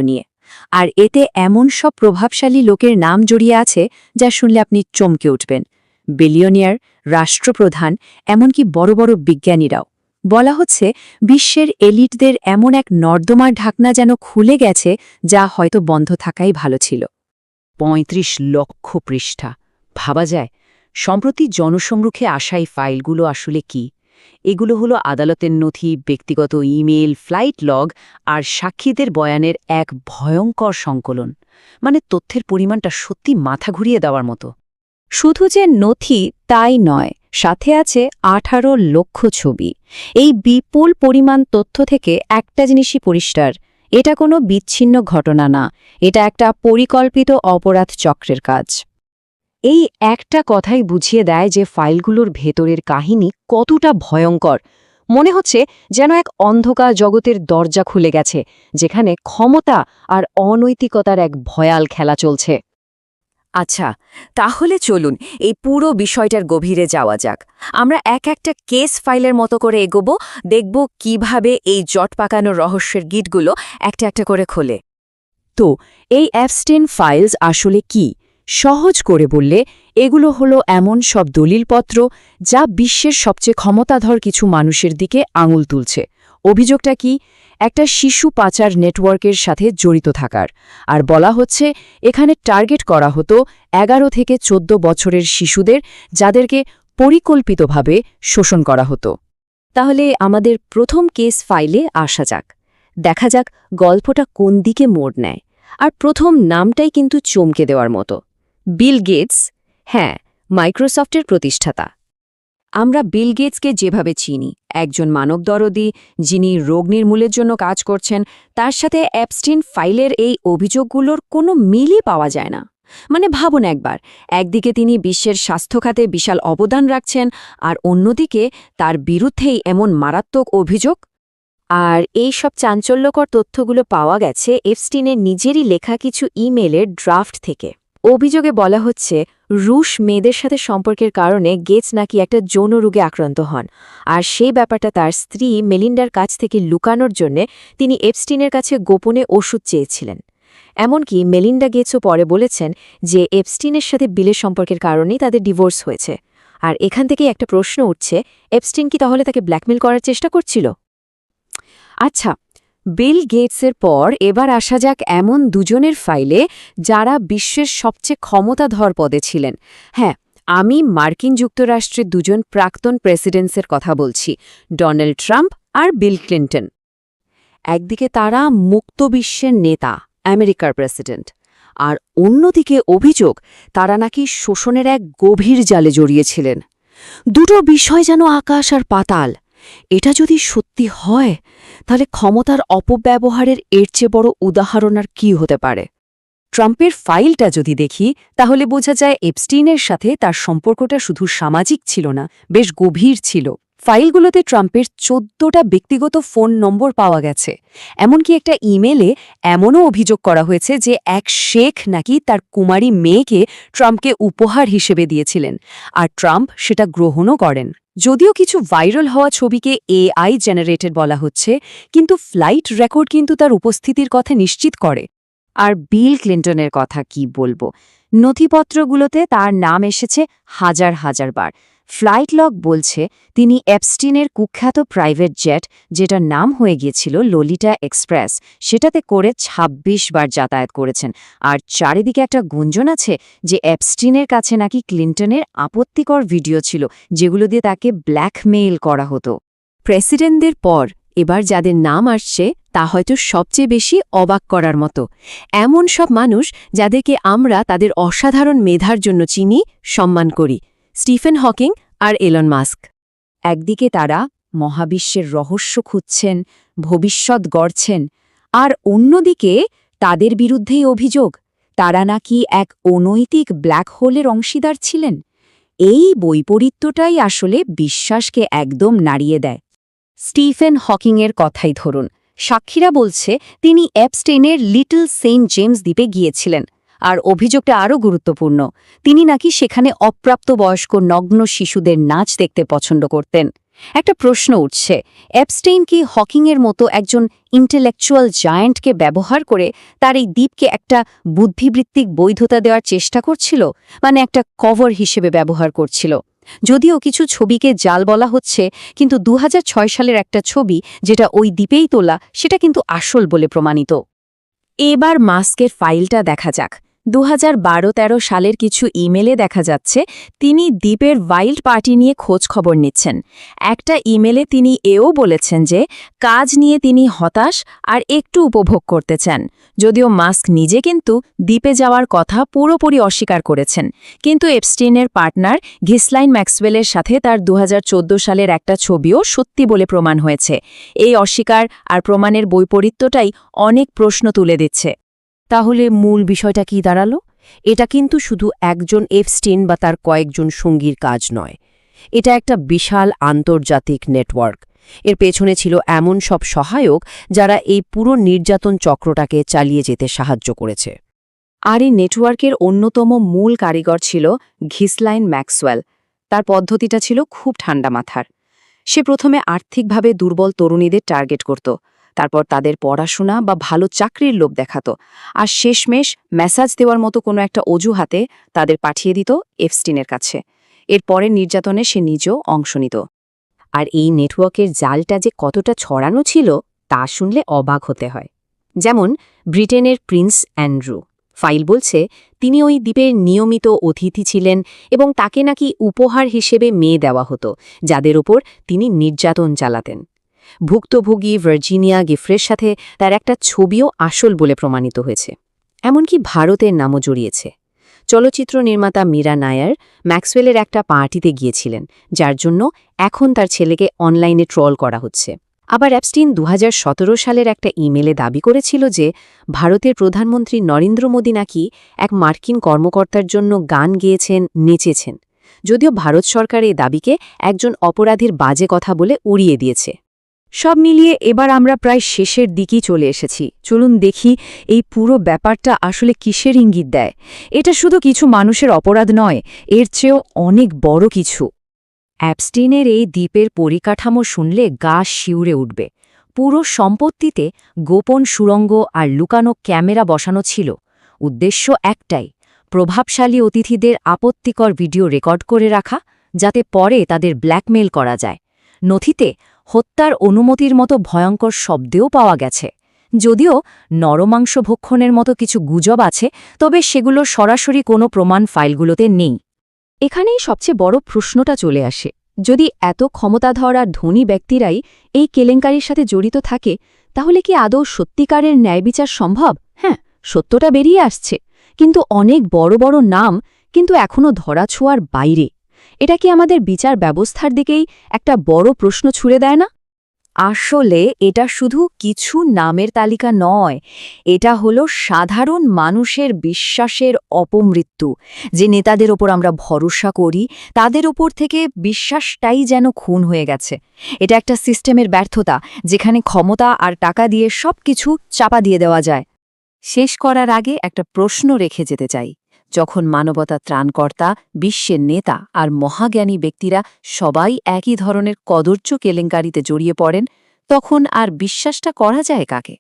নিয়ে। আর এতে এমন সব প্রভাবশালী লোকের নাম জড়িয়ে আছে যা শুনলে আপনি চমকে উঠবেন। বিলিয়নিয়ার, রাষ্ট্রপ্রধান, এমনকি বড় বড় বিজ্ঞানীরাও। বলা হচ্ছে বিশ্বের এলিটদের এমন এক নর্দমার ঢাকনা যেন খুলে গেছে, যা হয়তো বন্ধ থাকাই ভালো ছিল। ৩৫ লক্ষ পৃষ্ঠা, ভাবা যায়। সম্প্রতি জনসমক্ষে আসা এই ফাইলগুলো আসলে কি? এগুলো হলো আদালতের নথি, ব্যক্তিগত ইমেল, ফ্লাইট লগ আর সাক্ষীদের বয়ানের এক ভয়ঙ্কর সংকলন। মানে তথ্যের পরিমাণটা সত্যি মাথা ঘুরিয়ে দেওয়ার মতো। শুধু যে নথি তাই নয়, সাথে আছে ১৮ লক্ষ ছবি। এই বিপুল পরিমাণ তথ্য থেকে একটা জিনিসই পরিষ্কার, এটা কোনো বিচ্ছিন্ন ঘটনা না, এটা একটা পরিকল্পিত অপরাধ চক্রের কাজ। এই একটা কথাই বুঝিয়ে দেয় যে ফাইলগুলোর ভেতরের কাহিনী কতটা ভয়ঙ্কর। মনে হচ্ছে যেন এক অন্ধকার জগতের দরজা খুলে গেছে, যেখানে ক্ষমতা আর অনৈতিকতার এক ভয়াল খেলা চলছে। আচ্ছা, তাহলে চলুন এই পুরো বিষয়টার গভীরে যাওয়া যাক। আমরা এক একটা কেস ফাইলের মতো করে এগোবো, দেখব কিভাবে এই জট পাকানো রহস্যের গিটগুলো একটা একটা করে খোলে। তো এই অ্যাপস্টেইন ফাইলস আসলে কি? সহজ করে বললে এগুলো হলো এমন সব দলিলপত্র যা বিশ্বের সবচেয়ে ক্ষমতাধর কিছু মানুষের দিকে আঙুল তুলছে। অভিযোগটা কি? একটা শিশু পাচার নেটওয়ার্কের সাথে জড়িত থাকার। আর বলা হচ্ছে এখানে টার্গেট করা হতো ১১ থেকে ১৪ বছরের শিশুদের, যাদেরকে পরিকল্পিতভাবে শোষণ করা হতো। তাহলে আমাদের প্রথম কেস ফাইলে আসা যাক। দেখা যাক গল্পটা কোন দিকে মোড় নেয়। আর প্রথম নামটাই কিন্তু চমকে দেওয়ার মতো, বিল গেটস। হ্যাঁ, মাইক্রোসফটের প্রতিষ্ঠাতা। আমরা বিল গেটসকে যেভাবে চিনি, একজন মানবদরদী যিনি রোগ নির্মূলের জন্য কাজ করছেন, তার সাথে অ্যাপস্টেইন ফাইলের এই অভিযোগগুলোর কোনো মিলই পাওয়া যায় না। মানে ভাবুন একবার, একদিকে তিনি বিশ্বের স্বাস্থ্য খাতে বিশাল অবদান রাখছেন, আর অন্যদিকে তার বিরুদ্ধেই এমন মারাত্মক অভিযোগ। আর এই সব চাঞ্চল্যকর তথ্যগুলো পাওয়া গেছে এপস্টিনের নিজেরই লেখা কিছু ইমেলের ড্রাফট থেকে। অভিযোগে বলা হচ্ছে রুশ মেয়েদের সাথে সম্পর্কের কারণে গেটস নাকি একটা যৌন রোগে আক্রান্ত হন, আর সেই ব্যাপারটা তার স্ত্রী মেলিন্ডার কাছ থেকে লুকানোর জন্যে তিনি এপস্টিনের কাছে গোপনে ওষুধ চেয়েছিলেন। এমনকি মেলিন্ডা গেটসও পরে বলেছেন যে এপস্টিনের সাথে বিলের সম্পর্কের কারণেই তাদের ডিভোর্স হয়েছে। আর এখান থেকেই একটা প্রশ্ন উঠছে, এপস্টিন কি তাহলে তাকে ব্ল্যাকমেল করার চেষ্টা করছিল? আচ্ছা, বিল গেটসের পর এবার আসা যাক এমন দুজনের ফাইলে যারা বিশ্বের সবচেয়ে ক্ষমতাধর পদে ছিলেন। হ্যাঁ, আমি মার্কিন যুক্তরাষ্ট্রের দুজন প্রাক্তন প্রেসিডেন্টসের কথা বলছি, ডোনাল্ড ট্রাম্প আর বিল ক্লিন্টন। একদিকে তারা মুক্ত বিশ্বের নেতা, আমেরিকার প্রেসিডেন্ট, আর অন্যদিকে অভিযোগ তারা নাকি শোষণের এক গভীর জালে জড়িয়েছিলেন। দুটো বিষয় যেন আকাশ আর পাতাল। এটা যদি সত্যি হয়, তাহলে ক্ষমতার অপব্যবহারের এর চেয়ে বড় উদাহরণ আর কি হতে পারে? ট্রাম্পের ফাইলটা যদি দেখি, তাহলে বোঝা যায় এপস্টিনের সাথে তার সম্পর্কটা শুধু সামাজিক ছিল না, বেশ গভীর ছিল। ফাইলগুলোতে ট্রাম্পের ১৪টা ব্যক্তিগত ফোন নম্বর পাওয়া গেছে। এমনকি একটা ইমেলে এমনও অভিযোগ করা হয়েছে যে এক শেখ নাকি তার কুমারী মেয়েকে ট্রাম্পকে উপহার হিসেবে দিয়েছিলেন, আর ট্রাম্প সেটা গ্রহণও করেন। যদিও কিছু ভাইরাল হওয়া ছবিকে এআই জেনারেটেড বলা হচ্ছে, কিন্তু ফ্লাইট রেকর্ড কিন্তু তার উপস্থিতির কথা নিশ্চিত করে। আর বিল ক্লিন্টনের কথা কি বলবো, নথিপত্রগুলোতে তার নাম এসেছে হাজার হাজার বার। ফ্লাইট লগ বলছে তিনি এপস্টিনের কুখ্যাত প্রাইভেট জেট, যেটার নাম হয়ে গিয়েছিল ললিটা এক্সপ্রেস, সেটাতে করে ২৬ বার যাতায়াত করেছেন। আর চারিদিকে একটা গুঞ্জন আছে যে এপস্টিনের কাছে নাকি ক্লিন্টনের আপত্তিকর ভিডিও ছিল, যেগুলো দিয়ে তাকে ব্ল্যাকমেইল করা হতো। প্রেসিডেন্টদের পর এবার যাদের নাম আসছে তা হয়তো সবচেয়ে বেশি অবাক করার মতো। এমন সব মানুষ যাদেরকে আমরা তাদের অসাধারণ মেধার জন্য চিনি, সম্মান করি, স্টিফেন হকিং আর এলন মাস্ক। একদিকে তারা মহাবিশ্বের রহস্য খুঁজছেন, ভবিষ্যৎ গড়ছেন, আর অন্যদিকে তাদের বিরুদ্ধেই অভিযোগ তারা নাকি এক অনৈতিক ব্ল্যাক হোলের অংশীদার ছিলেন। এই বৈপরীত্যটাই আসলে বিশ্বাসকে একদম নাড়িয়ে দেয়। স্টিফেন হকিংয়ের কথাই ধরুন, সাক্ষীরা বলছে তিনি এপস্টেইনের লিটল সেন্ট জেমস দ্বীপে গিয়েছিলেন, আর অভিযোগটা আরও গুরুত্বপূর্ণ, তিনি নাকি সেখানে অপ্রাপ্তবয়স্ক নগ্ন শিশুদের নাচ দেখতে পছন্দ করতেন। একটা প্রশ্ন উঠছে, এপস্টেইন কি হকিংয়ের মতো একজন ইন্টেলেকচুয়াল জায়ান্টকে ব্যবহার করে তার এই দ্বীপকে একটা বুদ্ধিবৃত্তিক বৈধতা দেওয়ার চেষ্টা করছিল, মানে একটা কভার হিসেবে ব্যবহার করছিল? যদিও কিছু ছবিকে জাল বলা হচ্ছে, কিন্তু 2006 সালের একটা ছবি যেটা ওই দ্বীপেই তোলা, সেটা কিন্তু আসল বলে প্রমাণিত। এবার মাস্কের ফাইলটা দেখা যাক। 2012-13 সালের কিছু ইমেলে দেখা যাচ্ছে তিনি দ্বীপের ওয়াইল্ড পার্টি নিয়ে খোঁজ খবর নিচ্ছেন। একটা ইমেলে তিনি এও বলেছেন যে কাজ নিয়ে তিনি হতাশ আর একটু উপভোগ করতে চান। যদিও মাস্ক নিজে কিন্তু দ্বীপে যাওয়ার কথা পুরোপুরি অস্বীকার করেছেন, কিন্তু এপস্টেইনের পার্টনার ঘিসলাইন ম্যাক্সওয়েলের সাথে তার 2014 সালের একটা ছবিও সত্যি বলে প্রমাণ হয়েছে। এই অস্বীকার আর প্রমাণের বৈপরীত্যটাই অনেক প্রশ্ন তুলে দিচ্ছে। তাহলে মূল বিষয়টা কি দাঁড়ালো? এটা কিন্তু শুধু একজন এপস্টেইন বা তার কয়েকজন সঙ্গীর কাজ নয়। এটা একটা বিশাল আন্তর্জাতিক নেটওয়ার্ক। এর পেছনে ছিল এমন সব সহায়ক যারা এই পুরো নির্যাতন চক্রটাকে চালিয়ে যেতে সাহায্য করেছে। আর এই নেটওয়ার্কের অন্যতম মূল কারিগর ছিল ঘিসলাইন ম্যাক্সওয়েল। তার পদ্ধতিটা ছিল খুব ঠান্ডা মাথার। সে প্রথমে আর্থিকভাবে দুর্বল তরুণীদের টার্গেট করত, তারপর তাদের পড়াশোনা বা ভালো চাকরির লোভ দেখাত, আর শেষমেশ মেসাজ দেওয়ার মতো কোনো একটা অজুহাতে তাদের পাঠিয়ে দিত এপস্টেইনের কাছে। এর পরের নির্যাতনে সে নিজেও অংশ নিত। আর এই নেটওয়ার্কের জালটা যে কতটা ছড়ানো ছিল তা শুনলে অবাক হতে হয়। যেমন ব্রিটেনের প্রিন্স অ্যান্ড্রু ফাইল বলছে তিনি ওই দ্বীপের নিয়মিত অতিথি ছিলেন এবং তাকে নাকি উপহার হিসেবে মেয়ে দেওয়া হতো, যাদের ওপর তিনি নির্যাতন চালাতেন। ভুক্তভোগী ভার্জিনিয়া গিফ্রের সাথে তার একটা ছবিও আসল বলে প্রমাণিত হয়েছে। এমনকি ভারতের নামও জড়িয়েছে। চলচ্চিত্র নির্মাতা মীরা নায়ার ম্যাক্সওয়েলের একটা পার্টিতে গিয়েছিলেন, যার জন্য এখন তার ছেলেকে অনলাইনে ট্রল করা হচ্ছে। আবার এপস্টেইন 2017 সালের একটা ইমেলে দাবি করেছিল যে ভারতের প্রধানমন্ত্রী নরেন্দ্র মোদী নাকি এক মার্কিন কর্মকর্তার জন্য গান গেয়েছেন, নেচেছেন। যদিও ভারত সরকার এই দাবিকে একজন অপরাধীর বাজে কথা বলে উড়িয়ে দিয়েছে। সব মিলিয়ে এবার আমরা প্রায় শেষের দিকেই চলে এসেছি। চলুন দেখি এই পুরো ব্যাপারটা আসলে কিসের ইঙ্গিত দেয়। এটা শুধু কিছু মানুষের অপরাধ নয়, এর চেয়েও অনেক বড় কিছু। এপস্টেইনের এই দ্বীপের পরিকাঠামো শুনলে গা শিউরে উঠবে। পুরো সম্পত্তিতে গোপন সুড়ঙ্গ আর লুকানো ক্যামেরা বসানো ছিল। উদ্দেশ্য একটাই, প্রভাবশালী অতিথিদের আপত্তিকর ভিডিও রেকর্ড করে রাখা, যাতে পরে তাদের ব্ল্যাকমেইল করা যায়। নথিতে হত্যার অনুমতির মতো ভয়ঙ্কর শব্দেও পাওয়া গেছে। যদিও নরমাংস ভক্ষণের মতো কিছু গুজব আছে, তবে সেগুলো সরাসরি কোনো প্রমাণ ফাইলগুলোতে নেই। এখানেই সবচেয়ে বড় প্রশ্নটা চলে আসে, যদি এত ক্ষমতাধর আর ধনী ব্যক্তিরাই এই কেলেঙ্কারির সাথে জড়িত থাকে, তাহলে কি আদৌ সত্যিকারের ন্যায়বিচার সম্ভব? হ্যাঁ, সত্যটা বেরিয়ে আসছে, কিন্তু অনেক বড় বড় নাম কিন্তু এখনও ধরাছোঁয়ার বাইরে। এটা কি আমাদের বিচার ব্যবস্থার দিকেই একটা বড় প্রশ্ন ছুড়ে দেয় না? আসলে এটা শুধু কিছু নামের তালিকা নয়, এটা হলো সাধারণ মানুষের বিশ্বাসের অপমৃত্যু। যে নেতাদের ওপর আমরা ভরসা করি, তাদের ওপর থেকে বিশ্বাসটাই যেন খুন হয়ে গেছে। এটা একটা সিস্টেমের ব্যর্থতা, যেখানে ক্ষমতা আর টাকা দিয়ে সবকিছু চাপা দিয়ে দেওয়া যায়। শেষ করার আগে একটা প্রশ্ন রেখে যেতে চাই। যখন মানবতা ত্রাণকর্তা, বিশ্বের নেতা আর মহাজ্ঞানী ব্যক্তিরা সবাই একই ধরনের কদর্য কেলেঙ্কারিতে জড়িয়ে পড়েন, তখন আর বিশ্বাসটা করা যায় কাকে?